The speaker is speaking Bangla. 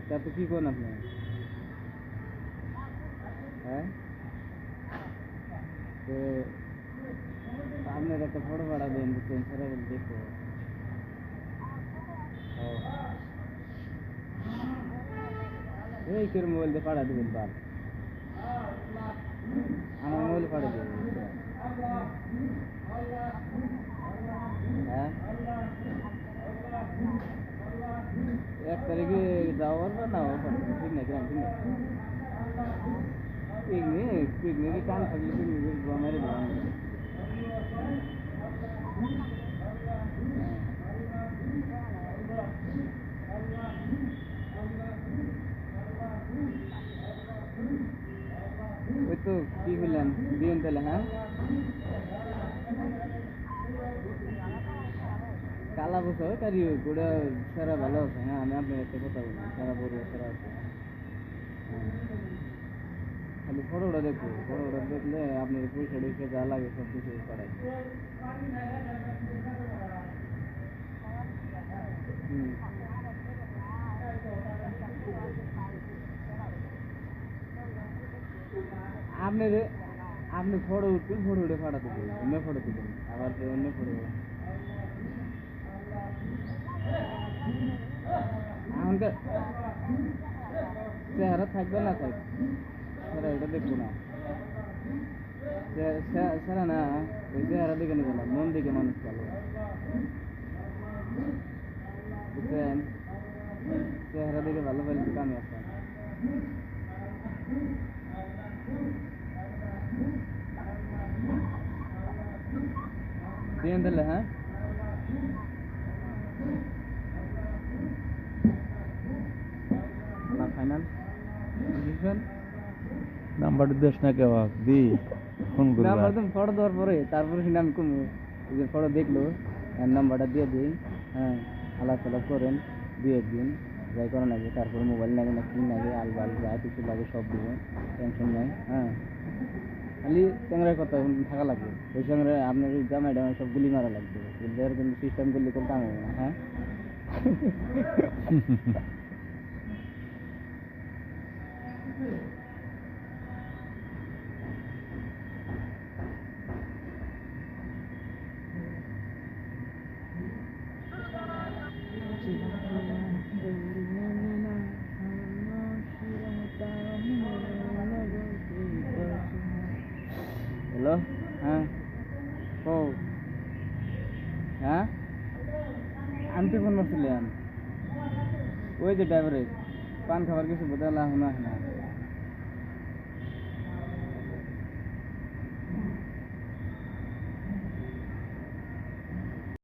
তাতে কি কোন আপনি? হ্যাঁ, তো আপনার একটা ফটো পাঠা দেন, বুঝছেন, সেটা বলে দেখবো। এই কের মোবাইল দিয়ে পাঠা দেবেন বাল, আমার মোবাইল পাঠা দেবেন। হ্যাঁ, 1 তারিখে যাওয়ার বা না হওয়ার ঠিক নাই, কেন ঠিক নাই। পিকনিকে টান থাকলে পিকনিকে মেরে দেবো। ওই তো কি বললেন, দিন তাহলে। হ্যাঁ, কালা বসা তারি গোড়া সারা ভালো আছে। হ্যাঁ, আমি আপনার একটা কথা বলি, সারা বড় সারা আছে। খালি ফটোটা দেখবো, ফটোটা দেখলে আপনার পয়সা টয়সা যা লাগে সব কিছু করাই। আপনার আপনি ফটো উঠবেন, ফটো উঠে ফাটাতে দেবেন, অন্য ফটো দেবেন, আবার অন্য ফটো। এখনকার চেহারা থাকবে না থাকবে, সেটা ওটা দেখবো না। সেরা না, ওই চেহারা দেখে নেবে না, মন দেখে মানুষ ভালো, বুঝছেন। চেহারা দেখে ভালো পাইলে কামে আসেন। দিয়ে দিলে। হ্যাঁ, ফাইনাল নাম্বার দেশ না কেউ দি ফোন করবা। নাম্বার তুমি ফটো দেওয়ার পরে তারপরে আমি কোন যে ফটো দেখলো নাম্বারটা দিয়ে দিই। হ্যাঁ, আলাপ আলাপ করেন 2-1 দিন, যাই করা লাগে, তারপরে মোবাইল লাগে না কি লাগে, আলবাল যা কিছু লাগে সব দিব, টেনশন নাই। হ্যাঁ, খালি ক্যামেরার কথা থাকা লাগবে, ওই সঙ্গে আপনার জামাইটা সব গুলি মারা লাগবে, কিন্তু সিস্টেম করলে কোনো কাম হবে না। হ্যাঁ, হ্যালো। হ্যাঁ, ও হ্যাঁ, আমি তো ফোন করছিলাম, ওই যে ড্রাইভারে পান খাবার কিছু বোঝালা শোনা না।